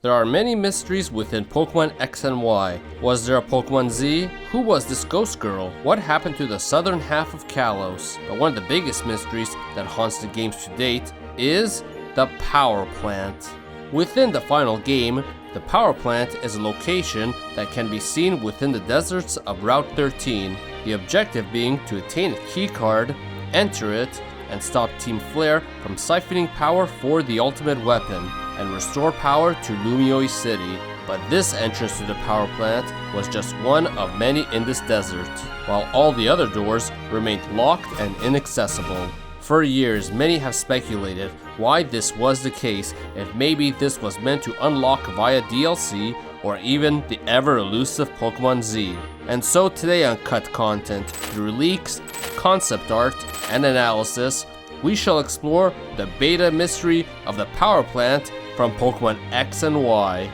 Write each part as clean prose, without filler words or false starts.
There are many mysteries within Pokemon X and Y. Was there a Pokemon Z? Who was this ghost girl? What happened to the southern half of Kalos? But one of the biggest mysteries that haunts the games to date is the power plant. Within the final game, the power plant is a location that can be seen within the deserts of Route 13. The objective being to attain a key card, enter it, and stop Team Flare from siphoning power for the ultimate weapon, and restore power to Lumiose City. But this entrance to the power plant was just one of many in this desert, while all the other doors remained locked and inaccessible. For years, many have speculated why this was the case, if maybe this was meant to unlock via DLC or even the ever-elusive Pokemon Z. And so today on Cut Content, through leaks, concept art, and analysis, we shall explore the beta mystery of the power plant from Pokemon X and Y.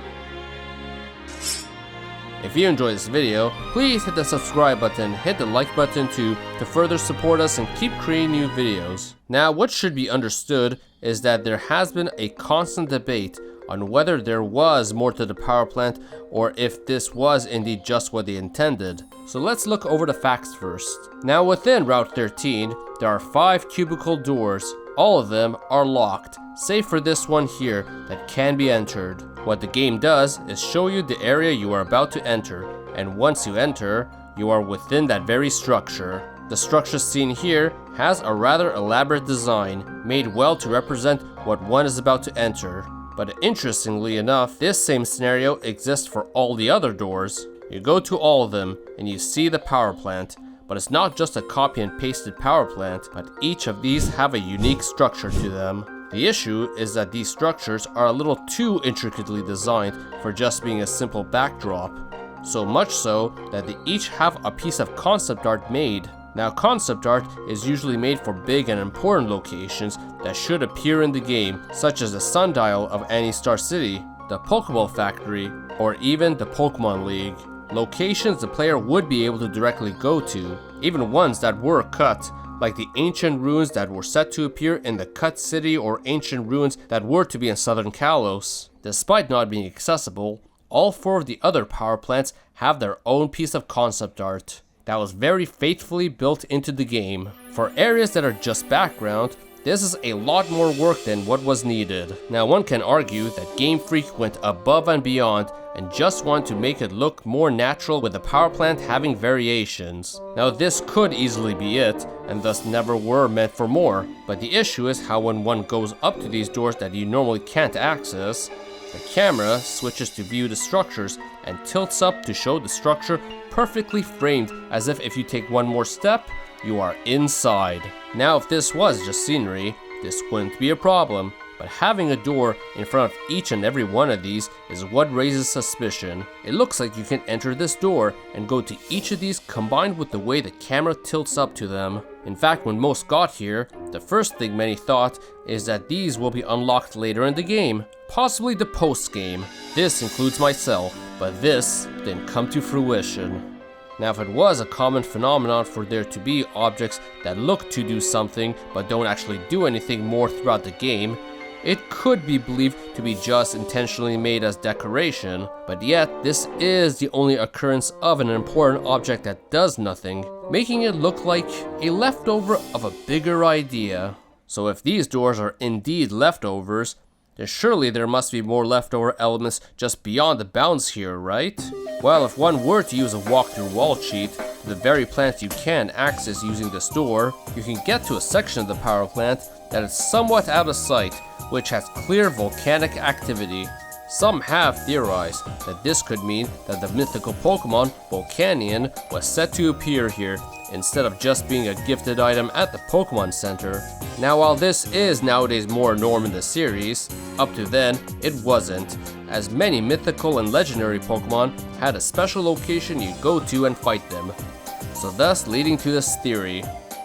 If you enjoyed this video, please hit the subscribe button, hit the like button too, to further support us and keep creating new videos. Now, what should be understood is that there has been a constant debate on whether there was more to the power plant or if this was indeed just what they intended. So let's look over the facts first. Now, within Route 13, there are 5 cubicle doors. All of them are locked, save for this one here that can be entered. What the game does is show you the area you are about to enter, and once you enter, you are within that very structure. The structure seen here has a rather elaborate design, made well to represent what one is about to enter. But interestingly enough, this same scenario exists for all the other doors. You go to all of them, and you see the power plant. But it's not just a copy and pasted power plant, but each of these have a unique structure to them. The issue is that these structures are a little too intricately designed for just being a simple backdrop. So much so that they each have a piece of concept art made. Now, concept art is usually made for big and important locations that should appear in the game, such as the sundial of Any Star City, the Pokeball Factory, or even the Pokemon League. Locations the player would be able to directly go to, even ones that were cut, like the ancient ruins that were set to appear in the Cut City or ancient ruins that were to be in southern Kalos. Despite not being accessible, all 4 of the other power plants have their own piece of concept art that was very faithfully built into the game. For areas that are just background, this is a lot more work than what was needed. Now, one can argue that Game Freak went above and beyond and just wanted to make it look more natural with the power plant having variations. Now, this could easily be it, and thus never were meant for more. But the issue is how when one goes up to these doors that you normally can't access, the camera switches to view the structures and tilts up to show the structure perfectly framed, as if you take one more step, you are inside. Now, if this was just scenery, this wouldn't be a problem, but having a door in front of each and every one of these is what raises suspicion. It looks like you can enter this door and go to each of these, combined with the way the camera tilts up to them. In fact, when most got here, the first thing many thought is that these will be unlocked later in the game, possibly the post-game. This includes myself, but this didn't come to fruition. Now, if it was a common phenomenon for there to be objects that look to do something but don't actually do anything more throughout the game, it could be believed to be just intentionally made as decoration, but yet this is the only occurrence of an important object that does nothing, making it look like a leftover of a bigger idea. So if these doors are indeed leftovers, then surely there must be more leftover elements just beyond the bounds here, right? Well, if one were to use a walkthrough wall cheat to the very plant you can access using this door, you can get to a section of the power plant that is somewhat out of sight, which has clear volcanic activity. Some have theorized that this could mean that the mythical Pokemon, Volcanion, was set to appear here, instead of just being a gifted item at the Pokemon Center. Now, while this is nowadays more norm in the series, up to then, it wasn't, as many mythical and legendary Pokemon had a special location you go to and fight them, so thus leading to this theory.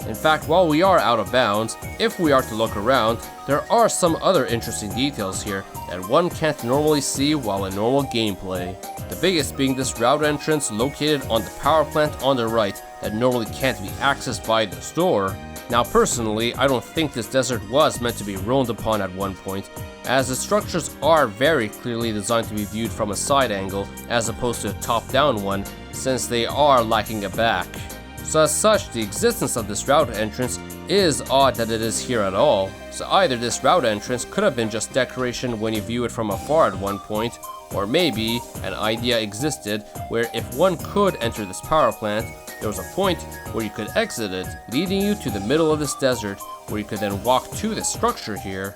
In fact, while we are out of bounds, if we are to look around, there are some other interesting details here that one can't normally see while in normal gameplay. The biggest being this route entrance located on the power plant on the right that normally can't be accessed by the store. Now personally, I don't think this desert was meant to be roamed upon at one point, as the structures are very clearly designed to be viewed from a side angle as opposed to a top-down one, since they are lacking a back. So as such, the existence of this route entrance is odd that it is here at all. So either this route entrance could have been just decoration when you view it from afar at one point, or maybe an idea existed where if one could enter this power plant, there was a point where you could exit it, leading you to the middle of this desert, where you could then walk to this structure here.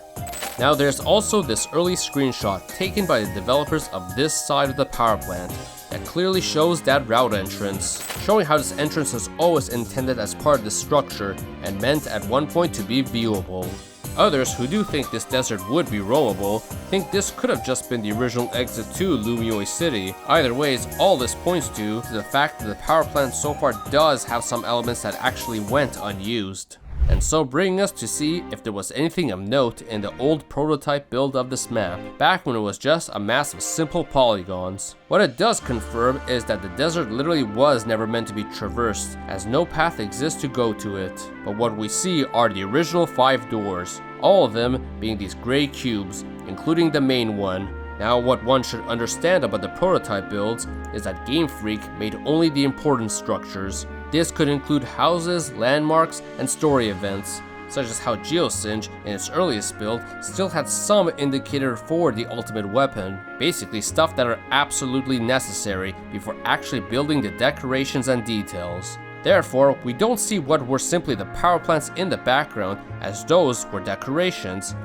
Now there's also this early screenshot taken by the developers of this side of the power plant that clearly shows that route entrance, showing how this entrance was always intended as part of the structure and meant at one point to be viewable. Others who do think this desert would be roamable think this could have just been the original exit to Lumiose City. Either ways, all this points to the fact that the power plant so far does have some elements that actually went unused. And so bringing us to see if there was anything of note in the old prototype build of this map, back when it was just a mass of simple polygons. What it does confirm is that the desert literally was never meant to be traversed, as no path exists to go to it. But what we see are the original 5 doors, all of them being these gray cubes, including the main one. Now what one should understand about the prototype builds is that Game Freak made only the important structures. This could include houses, landmarks, and story events, such as how Geosinge in its earliest build still had some indicator for the ultimate weapon, basically stuff that are absolutely necessary before actually building the decorations and details. Therefore, we don't see what were simply the power plants in the background, as those were decorations.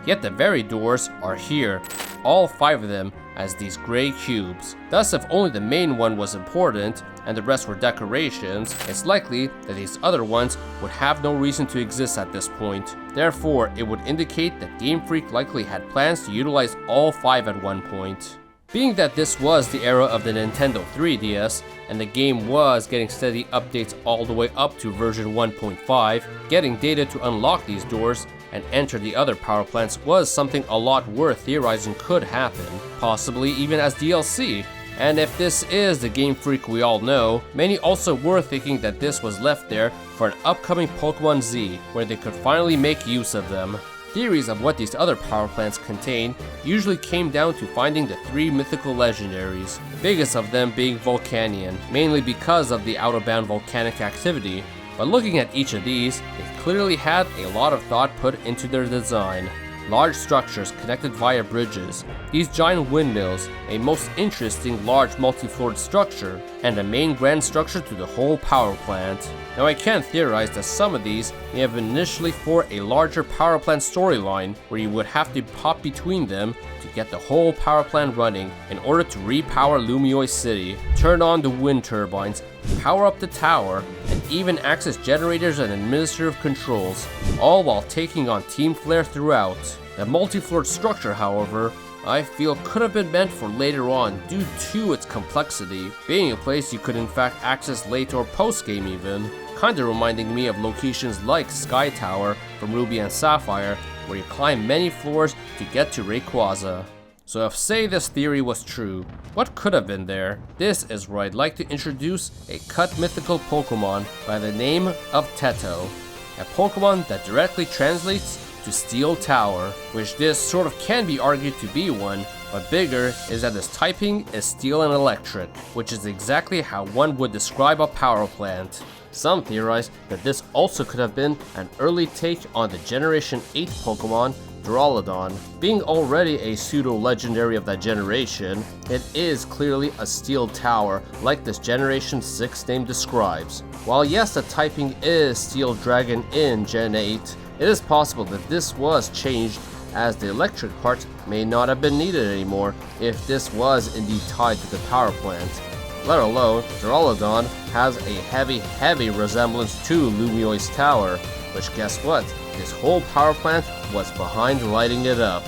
Yet the very doors are here, all 5 of them as these gray cubes. Thus, if only the main one was important and the rest were decorations, it's likely that these other ones would have no reason to exist at this point. Therefore, it would indicate that Game Freak likely had plans to utilize all 5 at one point. Being that this was the era of the Nintendo 3DS, and the game was getting steady updates all the way up to version 1.5, getting data to unlock these doors and enter the other power plants was something a lot worth theorizing could happen, possibly even as DLC. And if this is the Game Freak we all know, many also were thinking that this was left there for an upcoming Pokémon Z, where they could finally make use of them. Theories of what these other power plants contain usually came down to finding the 3 mythical legendaries, biggest of them being Volcanion, mainly because of the out-of-bound volcanic activity. But looking at each of these, they clearly had a lot of thought put into their design. Large structures connected via bridges, these giant windmills, a most interesting large multi-floored structure, and a main grand structure to the whole power plant. Now I can theorize that some of these may have been initially for a larger power plant storyline, where you would have to pop between them to get the whole power plant running in order to repower Lumiose City, turn on the wind turbines, power up the tower, and even access generators and administrative controls, all while taking on Team Flare throughout. The multi-floored structure, however, I feel could have been meant for later on due to its complexity, being a place you could in fact access late or post-game even, kinda reminding me of locations like Sky Tower from Ruby and Sapphire, where you climb many floors to get to Rayquaza. So if say this theory was true, what could have been there? This is where I'd like to introduce a cut mythical Pokemon by the name of Teto, a Pokemon that directly translates to Steel Tower, which this sort of can be argued to be one, but bigger is that its typing is Steel and Electric, which is exactly how one would describe a power plant. Some theorize that this also could have been an early take on the Generation 8 Pokemon, Duraludon. Being already a pseudo-legendary of that generation, it is clearly a Steel Tower, like this Generation 6 name describes. While yes, the typing is Steel Dragon in Gen 8, it is possible that this was changed, as the electric part may not have been needed anymore if this was indeed tied to the power plant. Let alone, Duraludon has a heavy resemblance to Lumiose Tower, which guess what? This whole power plant was behind lighting it up.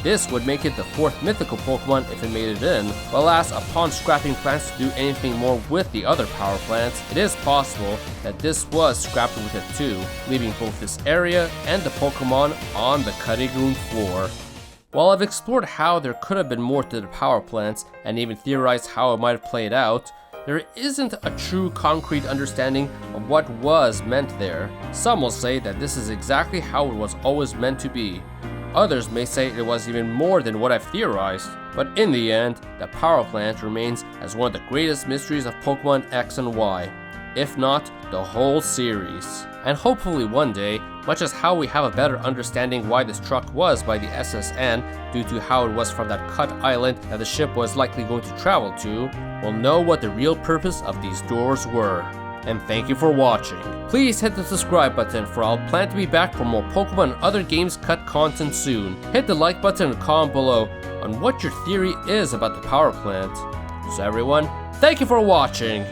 This would make it the 4th mythical Pokemon if it made it in, but alas, upon scrapping plants to do anything more with the other power plants, it is possible that this was scrapped with it too, leaving both this area and the Pokemon on the cutting room floor. While I've explored how there could have been more to the power plants and even theorized how it might have played out, there isn't a true concrete understanding of what was meant there. Some will say that this is exactly how it was always meant to be. Others may say it was even more than what I've theorized. But in the end, the power plant remains as one of the greatest mysteries of Pokemon X and Y, if not the whole series. And hopefully one day, much as how we have a better understanding why this truck was by the SSN due to how it was from that cut island that the ship was likely going to travel to, we'll know what the real purpose of these doors were. And thank you for watching. Please hit the subscribe button, for I'll plan to be back for more Pokemon and other games cut content soon. Hit the like button and comment below on what your theory is about the power plant. So everyone, thank you for watching.